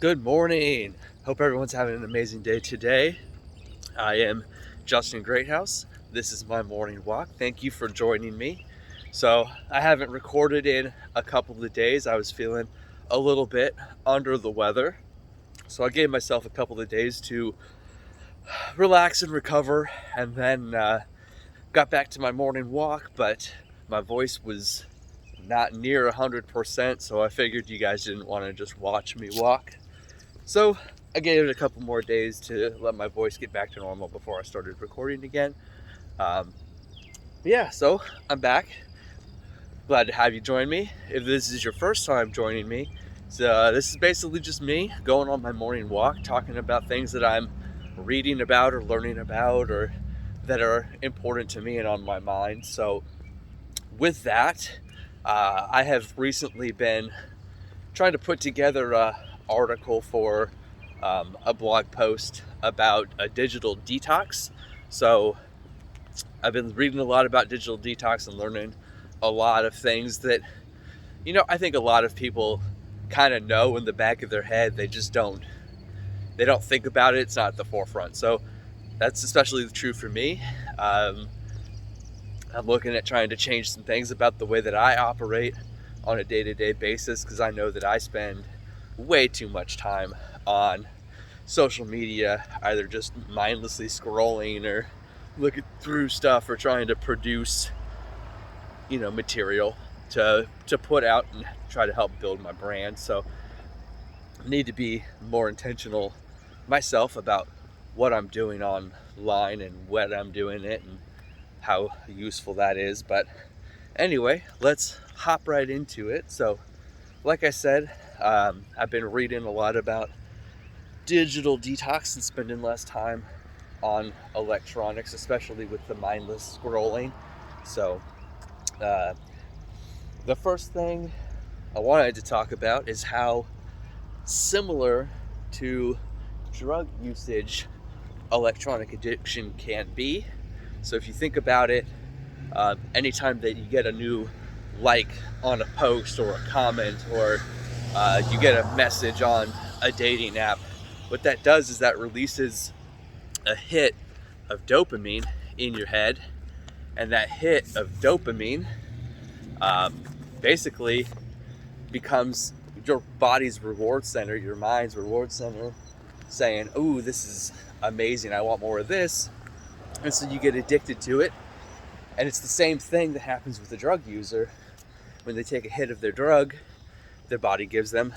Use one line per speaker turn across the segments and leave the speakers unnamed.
Good morning. Hope everyone's having an amazing day today. I am Justin Greathouse. This is my morning walk. Thank you for joining me. So, I haven't recorded in a couple of days. I was feeling a little bit under the weather. So, I gave myself a couple of days to relax and recover, and then got back to my morning walk, but my voice was not near 100%, so I figured you guys didn't want to just watch me walk. So I gave it a couple more days to let my voice get back to normal before I started recording again. Um, so I'm back. Glad to have you join me. If this is your first time joining me, this is basically just me going on my morning walk, talking about things that I'm reading about or learning about or that are important to me and on my mind. So with that, I have recently been trying to put together an article for a blog post about a digital detox. So I've been reading a lot about digital detox and learning a lot of things that, I think a lot of people kind of know in the back of their head. They don't think about it. It's not at the forefront. So that's especially true for me. Um, I'm looking at trying to change some things about the way that I operate on a day-to-day basis, because I know that I spend way too much time on social media, either just mindlessly scrolling or looking through stuff or trying to produce, material to put out and try to help build my brand. So I need to be more intentional myself about what I'm doing online and when I'm doing it and how useful that is. But anyway, let's hop right into it. So like I said, I've been reading a lot about digital detox and spending less time on electronics, especially with the mindless scrolling. So uh, the first thing I wanted to talk about is how similar to drug usage electronic addiction can be. So if you think about it, anytime that you get a new like on a post or a comment, or you get a message on a dating app, what that does is that releases a hit of dopamine in your head, and that hit of dopamine um, basically becomes your body's reward center, your mind's reward center, saying, "Ooh, this is amazing, I want more of this." And so you get addicted to it. And it's the same thing that happens with a drug user. When they take a hit of their drug, their body gives them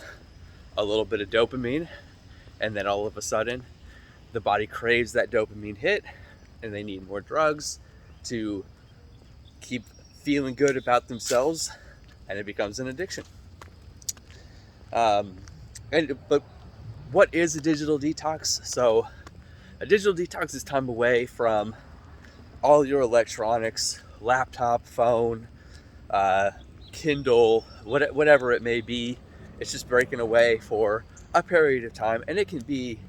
a little bit of dopamine, and then all of a sudden the body craves that dopamine hit, and they need more drugs to keep feeling good about themselves, and it becomes an addiction. But what is a digital detox? So a digital detox is time away from all your electronics, laptop, phone, uh, Kindle, whatever it may be. It's just breaking away for a period of time, and it can be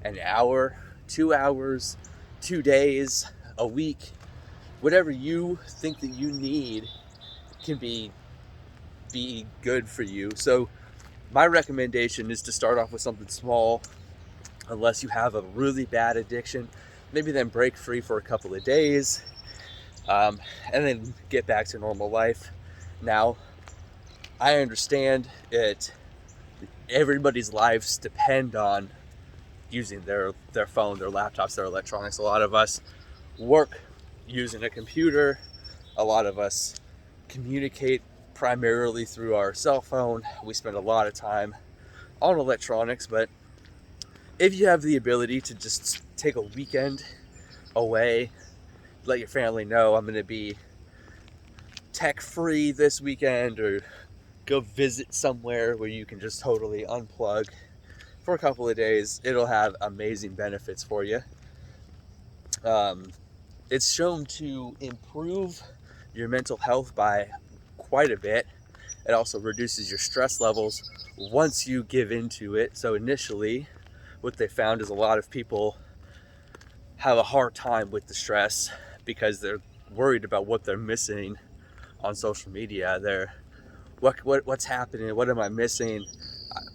an hour, 2 hours, 2 days, a week. Whatever you think that you need can be good for you. So my recommendation is to start off with something small, unless you have a really bad addiction. Maybe then break free for a couple of days, and then get back to normal life. Now, I understand it. Everybody's lives depend on using their phone, their laptops, their electronics. A lot of us work using a computer. A lot of us communicate primarily through our cell phone. We spend a lot of time on electronics, but if you have the ability to just take a weekend away, let your family know, I'm going to be tech free this weekend, or go visit somewhere where you can just totally unplug for a couple of days, it'll have amazing benefits for you. It's shown to improve your mental health by quite a bit. It also reduces your stress levels once you give into it. So initially, what they found is a lot of people have a hard time with the stress because they're worried about what they're missing on social media. They're what's happening? What am I missing?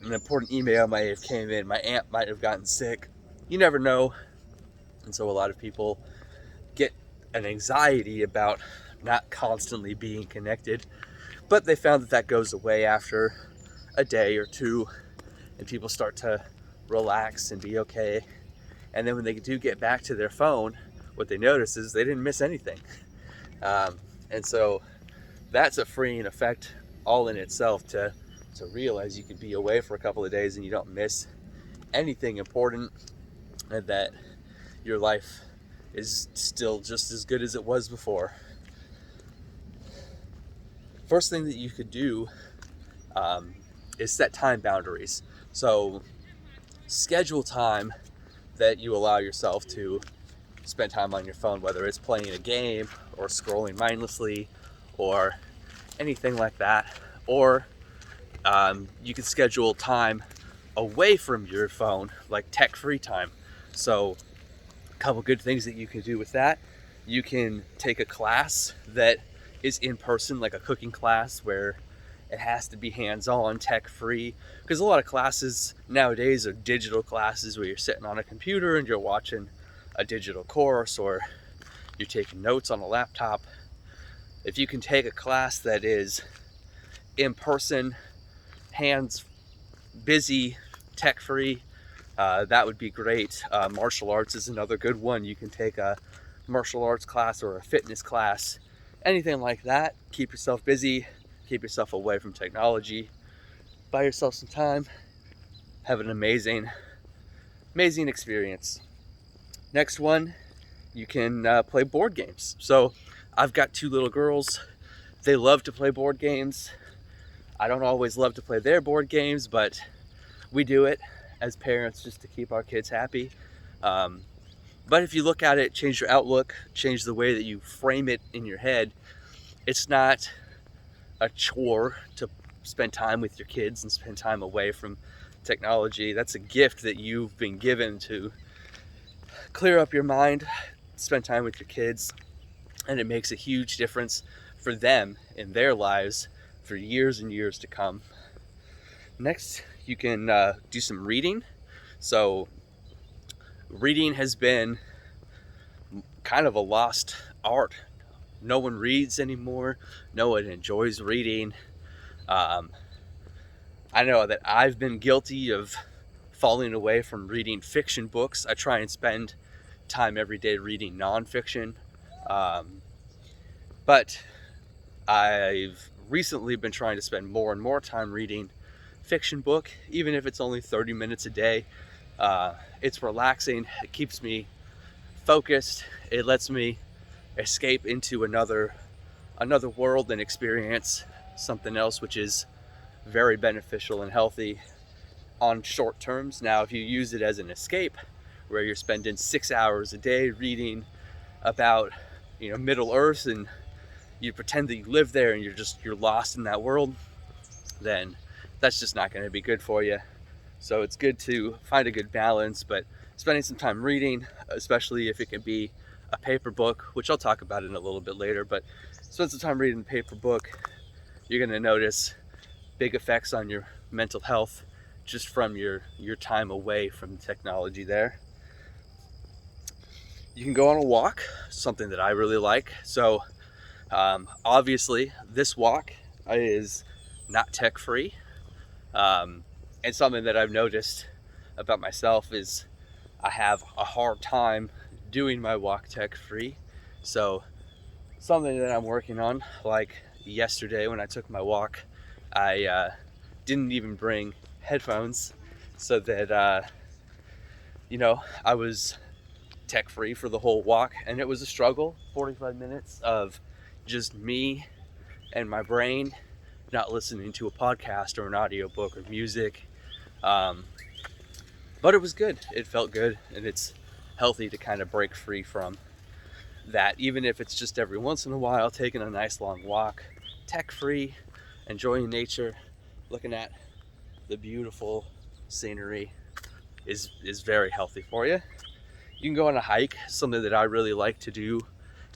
an important email might have came in, my aunt might have gotten sick. You never know. And so a lot of people get an anxiety about not constantly being connected, but they found that goes away after a day or two, and people start to relax and be okay. And then when they do get back to their phone, what they notice is they didn't miss anything. And so that's a freeing effect all in itself, to realize you could be away for a couple of days and you don't miss anything important, and that your life is still just as good as it was before. First thing that you could do is set time boundaries. So schedule time that you allow yourself to spend time on your phone, whether it's playing a game or scrolling mindlessly or anything like that. Or you can schedule time away from your phone, like tech-free time. So a couple good things that you can do with that: you can take a class that is in person, like a cooking class where it has to be hands-on, tech-free, because a lot of classes nowadays are digital classes where you're sitting on a computer and you're watching a digital course, or you're taking notes on a laptop. If you can take a class that is in person, hands busy, tech-free, that would be great. Martial arts is another good one. You can take a martial arts class or a fitness class, anything like that. Keep yourself busy, keep yourself away from technology, buy yourself some time, have an amazing experience. Next one, you can play board games. So I've got 2 little girls. They love to play board games. I don't always love to play their board games, but we do it as parents just to keep our kids happy. But if you look at it, change your outlook, change the way that you frame it in your head, it's not a chore to spend time with your kids and spend time away from technology. That's a gift that you've been given to clear up your mind, spend time with your kids, and it makes a huge difference for them in their lives for years and years to come. Next, you can do some reading. So reading has been kind of a lost art. No one reads anymore. No one enjoys reading. I know that I've been guilty of falling away from reading fiction books. I try and spend time every day reading nonfiction. But I've recently been trying to spend more and more time reading fiction book, even if it's only 30 minutes a day. It's relaxing. It keeps me focused. It lets me escape into another world and experience something else, which is very beneficial and healthy on short terms. Now, if you use it as an escape, where you're spending 6 hours a day reading about, Middle Earth, and you pretend that you live there and you're lost in that world, then that's just not going to be good for you. So it's good to find a good balance, but spending some time reading, especially if it can be a paper book, which I'll talk about in a little bit later, but spend some time reading a paper book, you're going to notice big effects on your mental health just from your time away from technology there. You can go on a walk, something that I really like. So obviously this walk is not tech-free. And something that I've noticed about myself is I have a hard time doing my walk tech-free. So something that I'm working on, like yesterday when I took my walk, I didn't even bring headphones so that, I was tech-free for the whole walk. And it was a struggle, 45 minutes of just me and my brain, not listening to a podcast or an audiobook or music. But it was good. It felt good, and it's healthy to kind of break free from that, even if it's just every once in a while, taking a nice long walk, tech-free, enjoying nature, looking at the beautiful scenery is very healthy for you. You can go on a hike, something that I really like to do,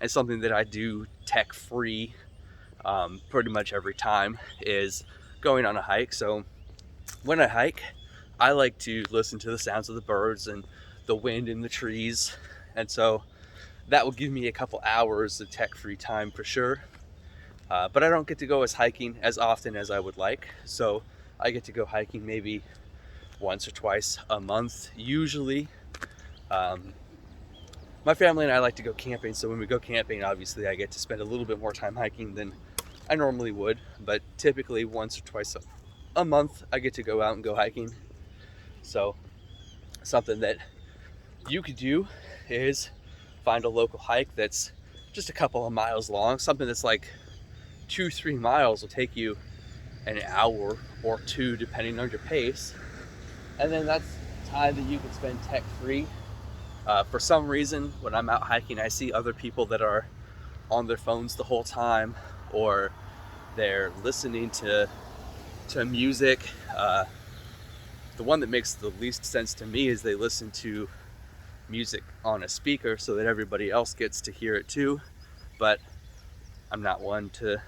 and something that I do tech-free pretty much every time is going on a hike. So when I hike, I like to listen to the sounds of the birds and the wind in the trees. And so that will give me a couple hours of tech-free time for sure. But I don't get to go hiking as often as I would like. So I get to go hiking maybe once or twice a month, usually. Um, my family and I like to go camping. So when we go camping, obviously I get to spend a little bit more time hiking than I normally would. But typically once or twice a month, I get to go out and go hiking. So something that you could do is find a local hike that's just a couple of miles long. Something that's like 2-3 miles will take you an hour or two depending on your pace, and then that's time that you can spend tech free. For some reason when I'm out hiking, I see other people that are on their phones the whole time, or they're listening to music. The one that makes the least sense to me is they listen to music on a speaker so that everybody else gets to hear it too. But I'm not one to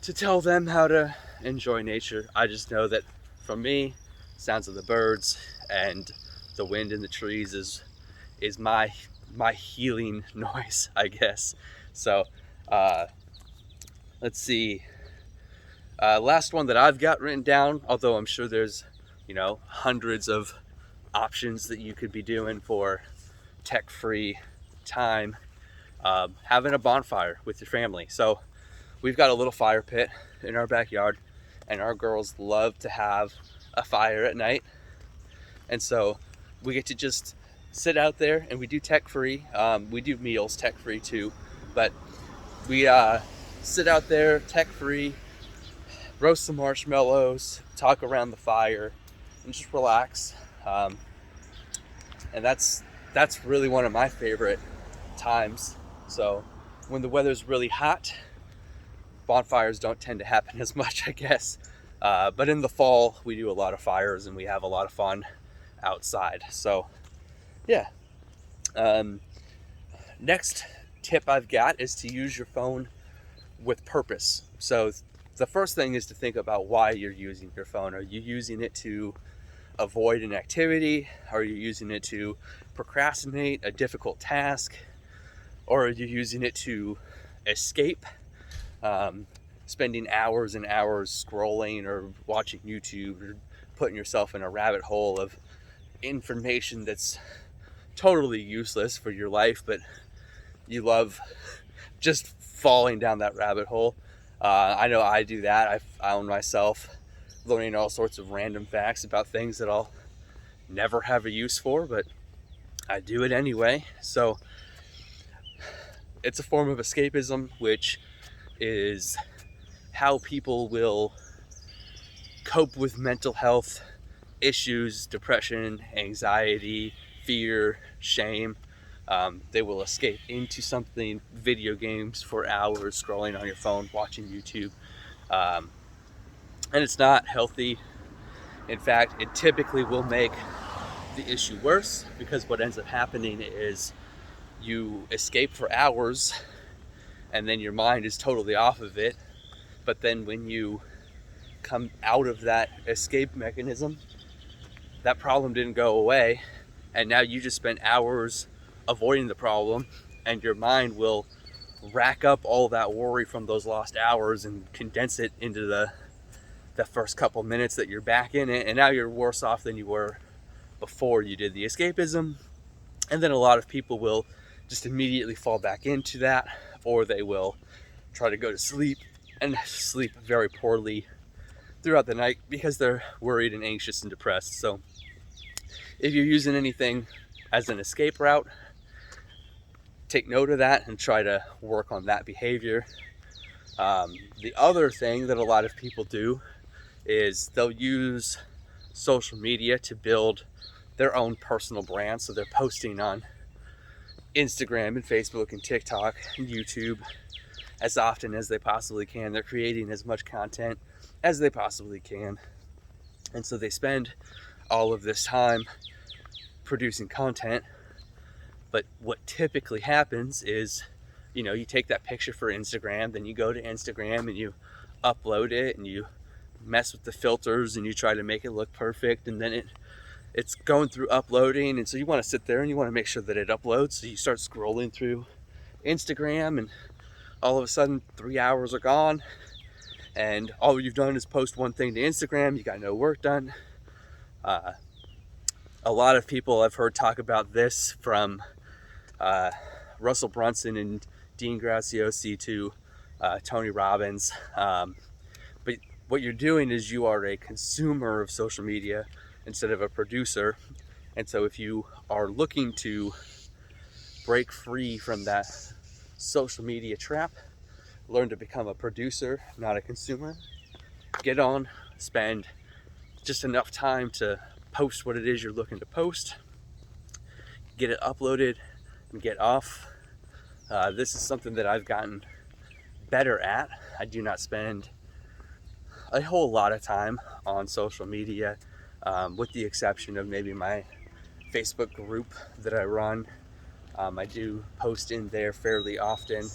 tell them how to enjoy nature. I just know that for me, sounds of the birds and the wind in the trees is my healing noise, I guess. So let's see. Last one that I've got written down, although I'm sure there's hundreds of options that you could be doing for tech-free time, having a bonfire with your family. So we've got a little fire pit in our backyard, and our girls love to have a fire at night. And so we get to just sit out there, and we do tech-free. We do meals tech-free too, but we sit out there tech-free, roast some marshmallows, talk around the fire, and just relax. And that's really one of my favorite times. So when the weather's really hot, bonfires don't tend to happen as much, I guess. But in the fall, we do a lot of fires and we have a lot of fun outside. So yeah. Next tip I've got is to use your phone with purpose. So the first thing is to think about why you're using your phone. Are you using it to avoid an activity? Are you using it to procrastinate a difficult task? Or are you using it to escape? Spending hours and hours scrolling or watching YouTube, or putting yourself in a rabbit hole of information that's totally useless for your life, but you love just falling down that rabbit hole. I know I do that. I found myself learning all sorts of random facts about things that I'll never have a use for, but I do it anyway. So it's a form of escapism, which is how people will cope with mental health issues, depression, anxiety, fear, shame. They will escape into something, video games for hours, scrolling on your phone, watching YouTube. And it's not healthy. In fact, it typically will make the issue worse, because what ends up happening is you escape for hours and then your mind is totally off of it. But then when you come out of that escape mechanism, that problem didn't go away, and now you just spent hours avoiding the problem, and your mind will rack up all that worry from those lost hours and condense it into the first couple minutes that you're back in it, and now you're worse off than you were before you did the escapism. And then a lot of people will just immediately fall back into that, or they will try to go to sleep and sleep very poorly throughout the night because they're worried and anxious and depressed. So if you're using anything as an escape route, take note of that and try to work on that behavior. The other thing that a lot of people do is they'll use social media to build their own personal brand. So they're posting on Instagram and Facebook and TikTok and YouTube as often as they possibly can. They're creating as much content as they possibly can. And so they spend all of this time producing content. But what typically happens is, you take that picture for Instagram, then you go to Instagram and you upload it and you mess with the filters and you try to make it look perfect, and then it's going through uploading, and so you want to sit there and you want to make sure that it uploads. So you start scrolling through Instagram, and all of a sudden 3 hours are gone, and all you've done is post one thing to Instagram. You got no work done. A lot of people I've heard talk about this, from Russell Brunson and Dean Graziosi to Tony Robbins. But what you're doing is you are a consumer of social media instead of a producer. And so if you are looking to break free from that social media trap, learn to become a producer, not a consumer. Get on, spend just enough time to post what it is you're looking to post, get it uploaded, and get off. This is something that I've gotten better at. I do not spend a whole lot of time on social media, with the exception of maybe my Facebook group that I run. I do post in there fairly often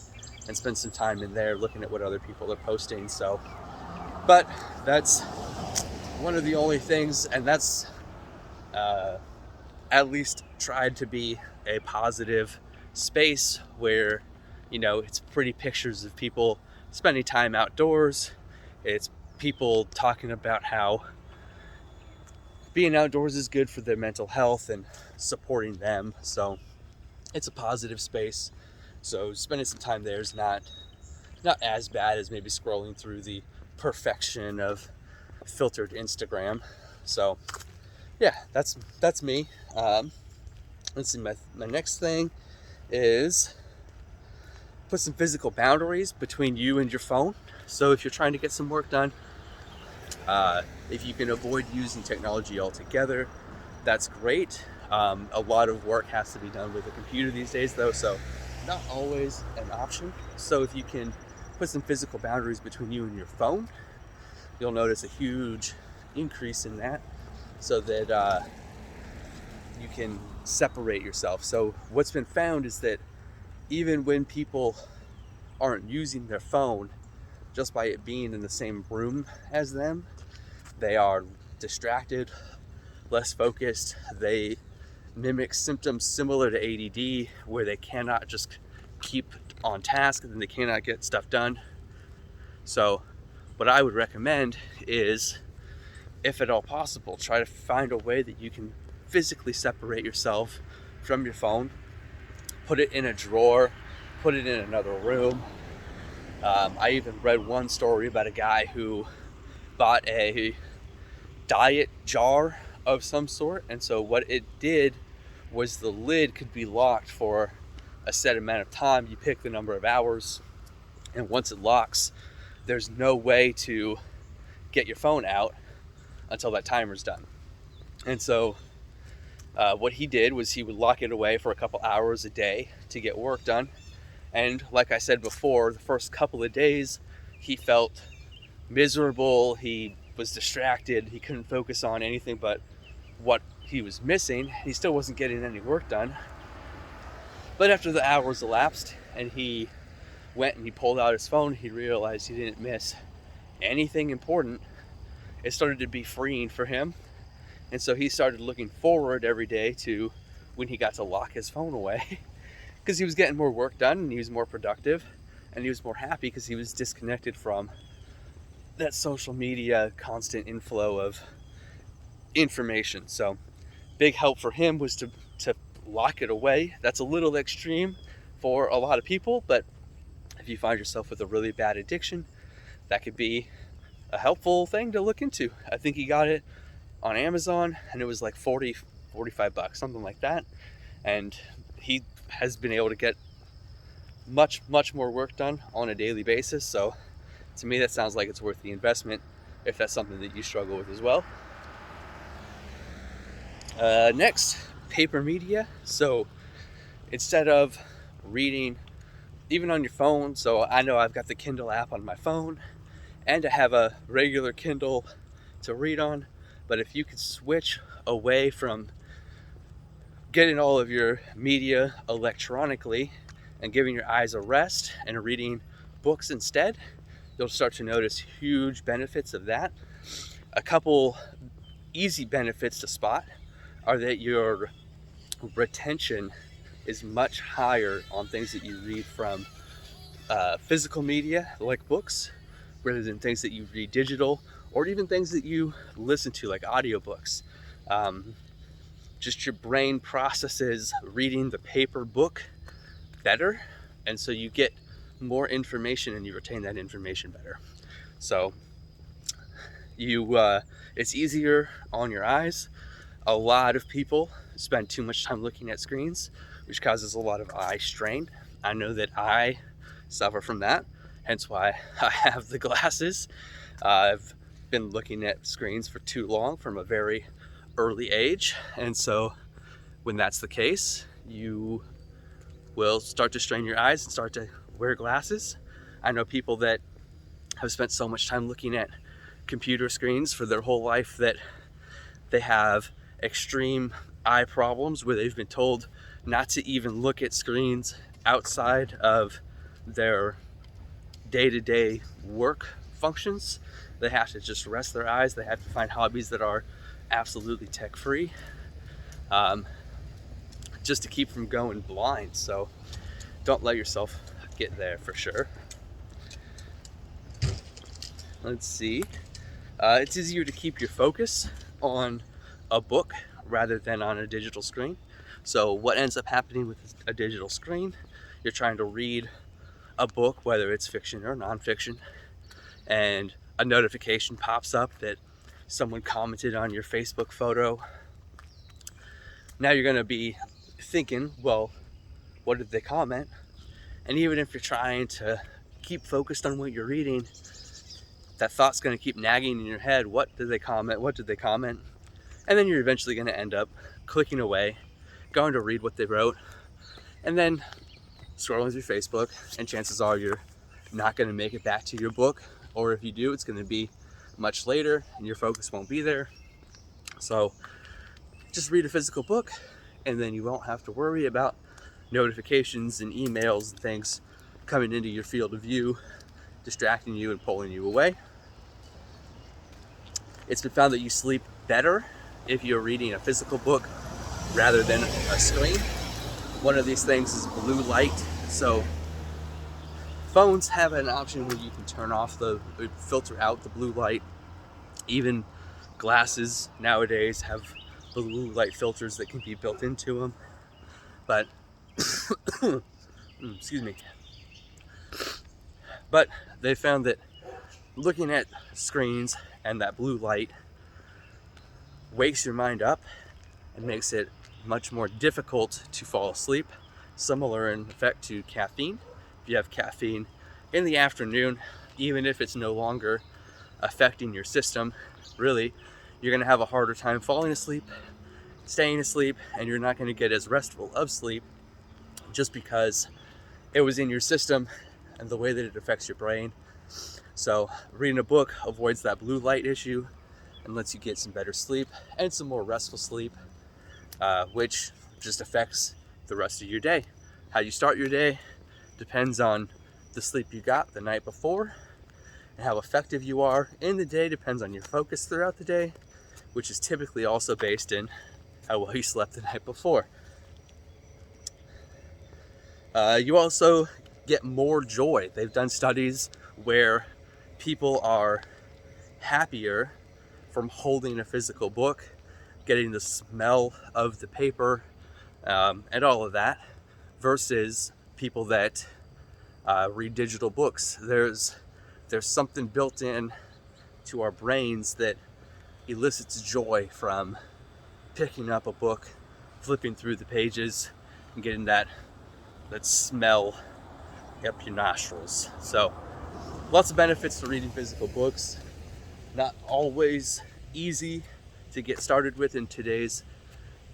and spend some time in there looking at what other people are posting. So, but that's one of the only things, and that's at least tried to be a positive space where, it's pretty pictures of people spending time outdoors. It's people talking about how being outdoors is good for their mental health and supporting them. So it's a positive space. So spending some time there is not as bad as maybe scrolling through the perfection of filtered Instagram. So yeah, that's me. Let's see, my next thing is put some physical boundaries between you and your phone. So if you're trying to get some work done, if you can avoid using technology altogether, that's great. A lot of work has to be done with a computer these days, though, so not always an option. So if you can put some physical boundaries between you and your phone, you'll notice a huge increase in that, so that you can separate yourself. So what's been found is that even when people aren't using their phone, just by it being in the same room as them, they are distracted, less focused. They mimic symptoms similar to ADD, where they cannot just keep on task and they cannot get stuff done. So what I would recommend is, if at all possible, try to find a way that you can physically separate yourself from your phone. Put it in a drawer, put it in another room. I even read one story about a guy who bought a diet jar of some sort, and so what it did was the lid could be locked for a set amount of time. You pick the number of hours, and once it locks, there's no way to get your phone out until that timer's done. And so what he did was he would lock it away for a couple hours a day to get work done. And like I said before, the first couple of days he felt miserable, he was distracted, he couldn't focus on anything but what he was missing. He still wasn't getting any work done. But after the hours elapsed and he went and he pulled out his phone, he realized he didn't miss anything important. It started to be freeing for him. And so he started looking forward every day to when he got to lock his phone away, because he was getting more work done and he was more productive and he was more happy because he was disconnected from that social media constant inflow of information. So big help for him was to lock it away. That's a little extreme for a lot of people, but if you find yourself with a really bad addiction, that could be a helpful thing to look into. I think he got it on Amazon and it was like $45, something like that. And he has been able to get much more work done on a daily basis. So to me, that sounds like it's worth the investment if that's something that you struggle with as well. Next, paper media. So instead of reading, even on your phone, so I know I've got the Kindle app on my phone and I have a regular Kindle to read on, but if you could switch away from getting all of your media electronically and giving your eyes a rest and reading books instead, you'll start to notice huge benefits of that. A couple easy benefits to spot are that your retention is much higher on things that you read from physical media like books rather than things that you read digital, or even things that you listen to like audiobooks. Just your brain processes reading the paper book better, and so you get more information and you retain that information better. So it's easier on your eyes. A lot of people spend too much time looking at screens, which causes a lot of eye strain. I know that I suffer from that, hence why I have the glasses. I've been looking at screens for too long from a very early age, and so when that's the case, you will start to strain your eyes and start to wear glasses. I know people that have spent so much time looking at computer screens for their whole life that they have extreme eye problems where they've been told not to even look at screens outside of their day-to-day work functions. They have to just rest their eyes. They have to find hobbies that are absolutely tech-free, just to keep from going blind. So don't let yourself get there, for sure. Let's see. It's easier to keep your focus on a book rather than on a digital screen. So what ends up happening with a digital screen, you're trying to read a book, whether it's fiction or nonfiction, and a notification pops up that someone commented on your Facebook photo. Now you're going to be thinking, well, what did they comment? And even if you're trying to keep focused on what you're reading, that thought's going to keep nagging in your head. What did they comment? What did they comment? And then you're eventually going to end up clicking away, going to read what they wrote, and then scrolling through Facebook, and chances are you're not going to make it back to your book, or if you do, it's going to be much later and your focus won't be there. So just read a physical book, and then you won't have to worry about notifications and emails and things coming into your field of view, distracting you and pulling you away. It's been found that you sleep better if you're reading a physical book rather than a screen. One of these things is blue light. So phones have an option where you can turn off filter out the blue light. Even glasses nowadays have blue light filters that can be built into them. But excuse me. But they found that looking at screens and that blue light wakes your mind up and makes it much more difficult to fall asleep, similar in effect to caffeine. If you have caffeine in the afternoon, even if it's no longer affecting your system, really, you're going to have a harder time falling asleep, staying asleep, and you're not going to get as restful of sleep just because it was in your system and the way that it affects your brain. So reading a book avoids that blue light issue and lets you get some better sleep and some more restful sleep, which just affects the rest of your day. How you start your day depends on the sleep you got the night before, and how effective you are in the day depends on your focus throughout the day, which is typically also based in how well you slept the night before. You also get more joy. They've done studies where people are happier from holding a physical book, getting the smell of the paper, and all of that, versus people that read digital books. There's something built in to our brains that elicits joy from picking up a book, flipping through the pages, and getting that smell up your nostrils. So lots of benefits to reading physical books. Not always easy to get started with in today's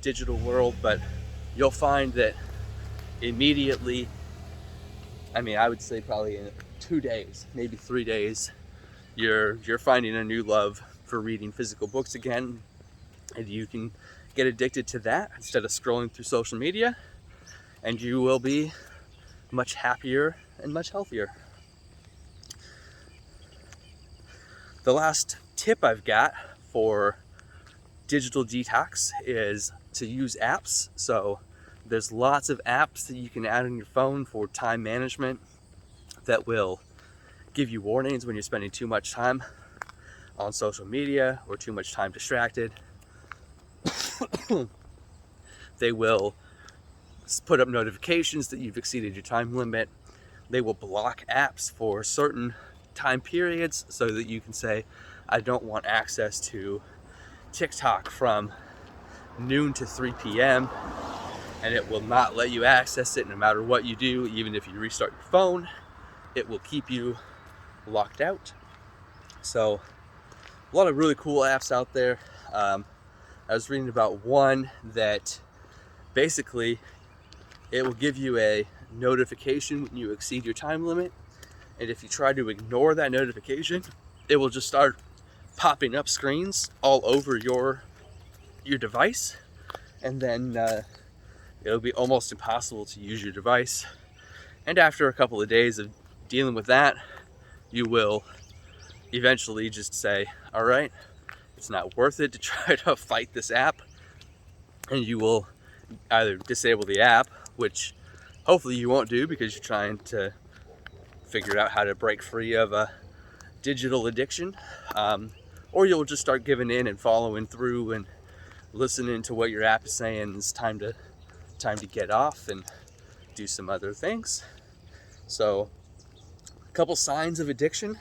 digital world, but you'll find that immediately, I would say probably in 2 days, maybe 3 days, you're finding a new love for reading physical books again, and you can get addicted to that instead of scrolling through social media, and you will be much happier and much healthier. The last tip I've got for digital detox is to use apps. So there's lots of apps that you can add on your phone for time management that will give you warnings when you're spending too much time on social media or too much time distracted. They will put up notifications that you've exceeded your time limit. They will block apps for certain time periods so that you can say, I don't want access to TikTok from noon to 3 p.m. and it will not let you access it no matter what you do. Even if you restart your phone, it will keep you locked out. So a lot of really cool apps out there. I was reading about one that basically it will give you a notification when you exceed your time limit, and if you try to ignore that notification, it will just start popping up screens all over your device, and then it'll be almost impossible to use your device. And after a couple of days of dealing with that, you will eventually just say, all right, it's not worth it to try to fight this app, and you will either disable the app, which hopefully you won't do because you're trying to figure out how to break free of a digital addiction, or you'll just start giving in and following through and listening to what your app is saying. It's time to get off and do some other things. So a couple signs of addiction,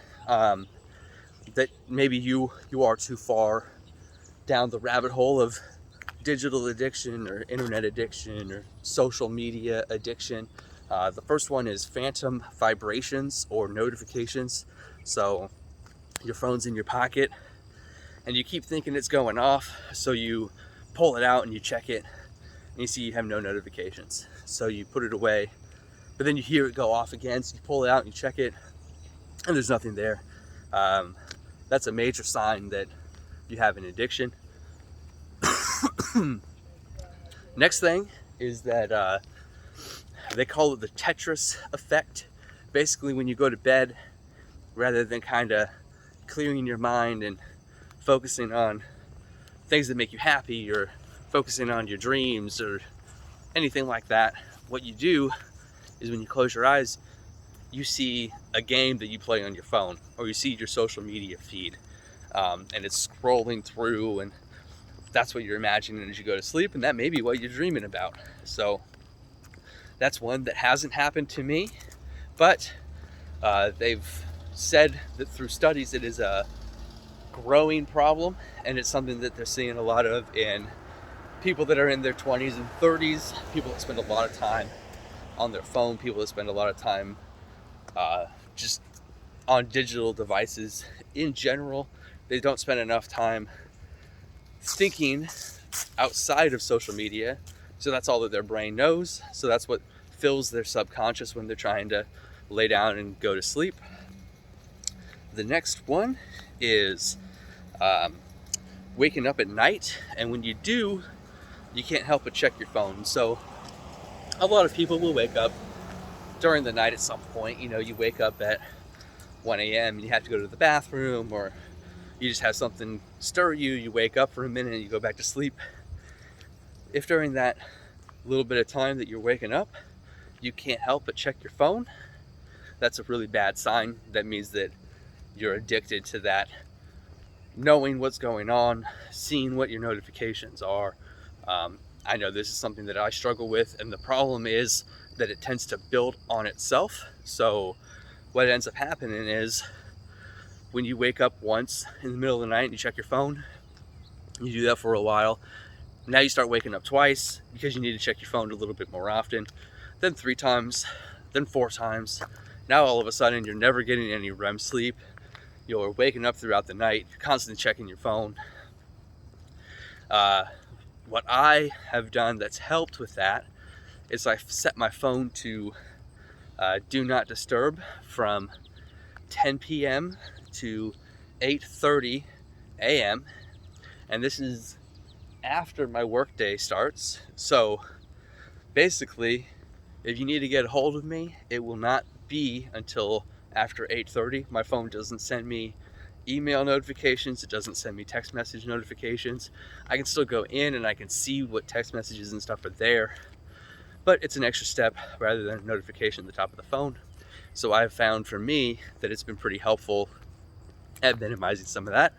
that maybe you are too far down the rabbit hole of digital addiction or internet addiction or social media addiction. The first one is phantom vibrations or notifications. So your phone's in your pocket and you keep thinking it's going off, so you pull it out and you check it and you see you have no notifications. So you put it away, but then you hear it go off again, so you pull it out and you check it and there's nothing there. That's a major sign that you have an addiction. Next thing is that they call it the Tetris effect. Basically, when you go to bed, rather than kind of clearing your mind and focusing on things that make you happy or focusing on your dreams or anything like that, what you do is when you close your eyes, you see a game that you play on your phone, or you see your social media feed, and it's scrolling through, and that's what you're imagining as you go to sleep, and that may be what you're dreaming about. So that's one that hasn't happened to me, but they've said that through studies it is a growing problem, and it's something that they're seeing a lot of in people that are in their 20s and 30s, people that spend a lot of time on their phone, people that spend a lot of time just on digital devices in general. They don't spend enough time thinking outside of social media, so that's all that their brain knows, so that's what fills their subconscious when they're trying to lay down and go to sleep. The next one is waking up at night, and when you do, you can't help but check your phone. So a lot of people will wake up during the night at some point. You know, you wake up at 1 a.m. and you have to go to the bathroom, or you just have something stir you, you wake up for a minute and you go back to sleep. If during that little bit of time that you're waking up, you can't help but check your phone, that's a really bad sign. That means that you're addicted to that, knowing what's going on, seeing what your notifications are. I know this is something that I struggle with, and the problem is that it tends to build on itself. So what ends up happening is when you wake up once in the middle of the night and you check your phone, you do that for a while. Now you start waking up twice because you need to check your phone a little bit more often, then 3 times, then 4 times. Now all of a sudden you're never getting any REM sleep. You're waking up throughout the night, you're constantly checking your phone. What I have done that's helped with that is I've set my phone to do not disturb from 10 p.m. to 8:30 a.m. and this is after my workday starts. So basically, if you need to get a hold of me, it will not be until after 8:30. My phone doesn't send me email notifications. It doesn't send me text message notifications. I can still go in and I can see what text messages and stuff are there, but it's an extra step rather than a notification at the top of the phone. So I've found for me that it's been pretty helpful at minimizing some of that.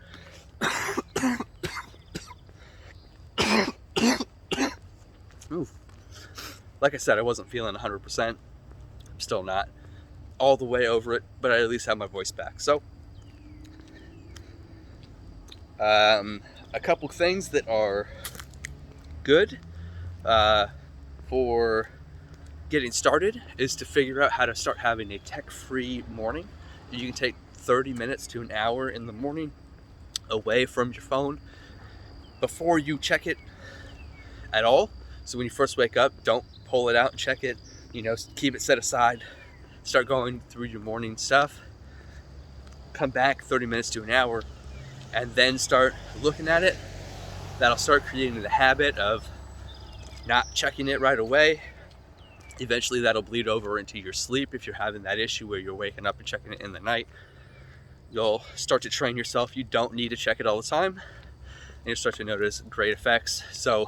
Ooh. Like I said, I wasn't feeling 100%. I'm still not all the way over it, but I at least have my voice back. So a couple things that are good for getting started is to figure out how to start having a tech-free morning. You can take 30 minutes to an hour in the morning away from your phone before you check it at all. So when you first wake up, don't pull it out and check it. Keep it set aside. Start going through your morning stuff. Come back 30 minutes to an hour and then start looking at it. That'll start creating the habit of not checking it right away. Eventually that'll bleed over into your sleep. If you're having that issue where you're waking up and checking it in the night, you'll start to train yourself. You don't need to check it all the time, and you'll start to notice great effects. So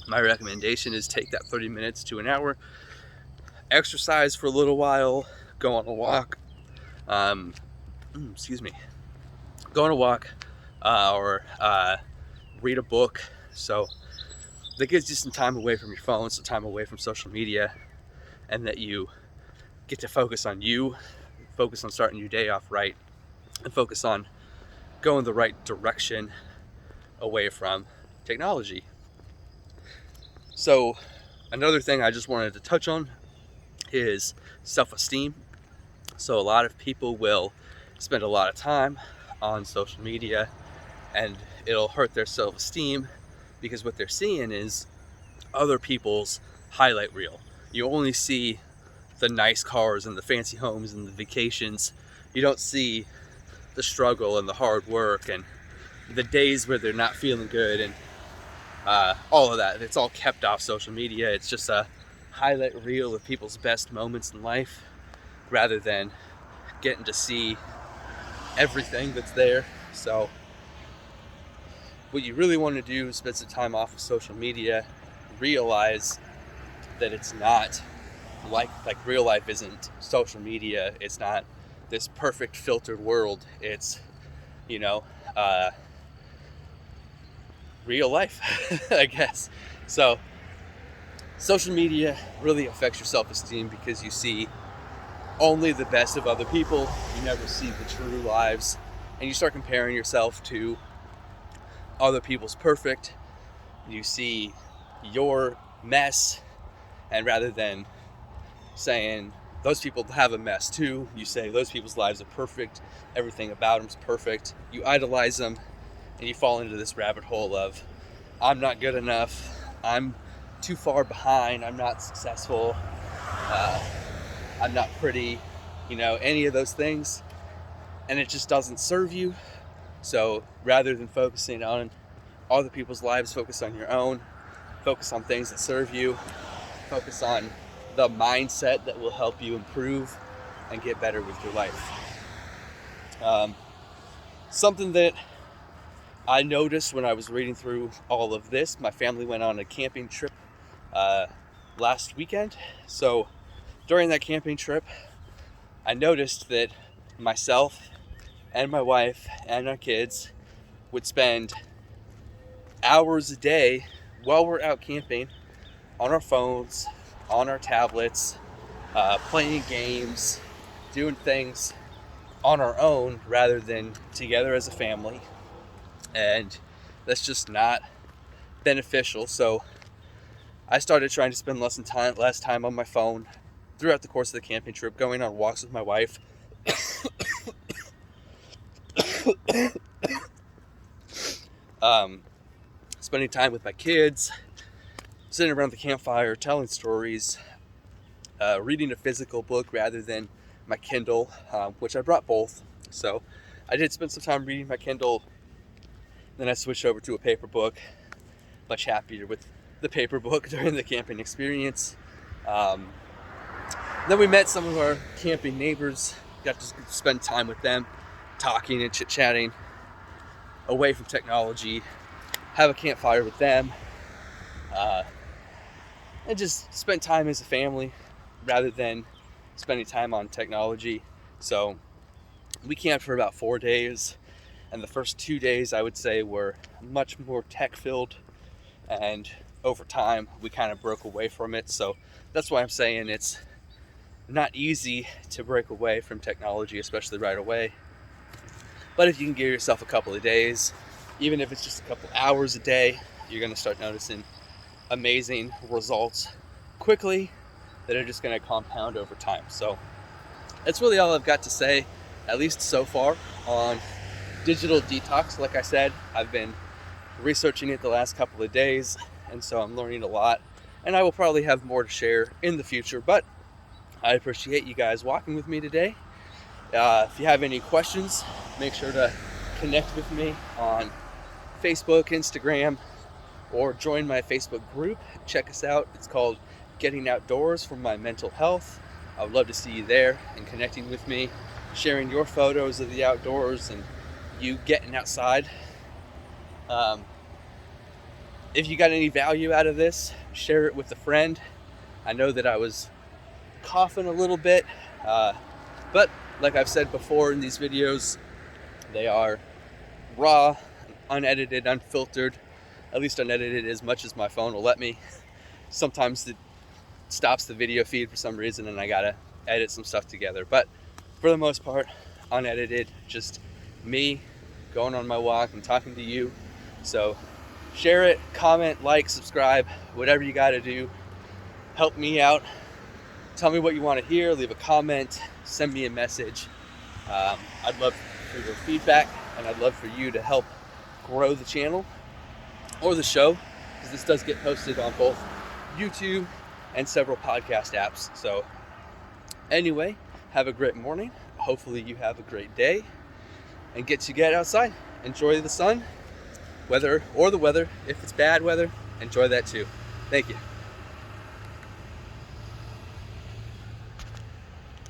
my recommendation is take that 30 minutes to an hour, exercise for a little while, go on a walk, go on a walk, or read a book. So that gives you some time away from your phone, some time away from social media, and that you get to focus on you, focus on starting your day off right, and focus on going the right direction away from technology. So another thing I just wanted to touch on is self-esteem. So a lot of people will spend a lot of time on social media and it'll hurt their self-esteem because what they're seeing is other people's highlight reel. You only see the nice cars and the fancy homes and the vacations. You don't see the struggle and the hard work and the days where they're not feeling good and all of that. It's all kept off social media. It's just a highlight reel of people's best moments in life rather than getting to see everything that's there. So what you really want to do is spend some time off of social media, realize that it's not like real life isn't social media. It's not this perfect filtered world. It's real life, I guess. So social media really affects your self-esteem because you see only the best of other people. You never see the true lives, and you start comparing yourself to other people's perfect. You see your mess, and rather than saying those people have a mess too, you say those people's lives are perfect, everything about them is perfect. You idolize them, and you fall into this rabbit hole of I'm not good enough, I'm too far behind, I'm not successful, I'm not pretty, any of those things, and it just doesn't serve you. So rather than focusing on other people's lives, focus on your own, focus on things that serve you, focus on the mindset that will help you improve and get better with your life. Something that I noticed when I was reading through all of this, my family went on a camping trip last weekend. So during that camping trip, I noticed that myself and my wife and our kids would spend hours a day while we're out camping on our phones, on our tablets, playing games, doing things on our own rather than together as a family. And that's just not beneficial. So I started trying to spend less time on my phone throughout the course of the camping trip, going on walks with my wife. Spending time with my kids, sitting around the campfire, telling stories, reading a physical book rather than my Kindle, which I brought both. So I did spend some time reading my Kindle. Then I switched over to a paper book. Much happier with the paper book during the camping experience. Then we met some of our camping neighbors, got to spend time with them, talking and chit-chatting away from technology, have a campfire with them, and just spend time as a family rather than spending time on technology. So we camped for about 4 days, and the first 2 days I would say were much more tech filled, and over time we kind of broke away from it. So that's why I'm saying it's not easy to break away from technology, especially right away. But if you can give yourself a couple of days, even if it's just a couple hours a day, you're going to start noticing amazing results quickly that are just going to compound over time. So that's really all I've got to say, at least so far, on digital detox. Like I said, I've been researching it the last couple of days, and so I'm learning a lot, and I will probably have more to share in the future. But I appreciate you guys walking with me today. If you have any questions, make sure to connect with me on Facebook, Instagram, or join my Facebook group. Check us out. It's called Getting Outdoors for My Mental Health. I would love to see you there and connecting with me, sharing your photos of the outdoors and you getting outside. If you got any value out of this, share it with a friend. I know that I was coughing a little bit, but like I've said before in these videos, they are raw, unedited, unfiltered, at least unedited as much as my phone will let me. Sometimes it stops the video feed for some reason and I gotta edit some stuff together, but for the most part, unedited, just me going on my walk and talking to you. So share it, comment, like, subscribe, whatever you gotta do. Help me out. Tell me what you want to hear, leave a comment, send me a message. I'd love for your feedback, and I'd love for you to help grow the channel or the show, because this does get posted on both YouTube and several podcast apps. So anyway, have a great morning. Hopefully you have a great day and get outside. Enjoy the sun, weather, or the weather. If it's bad weather, enjoy that too. Thank you.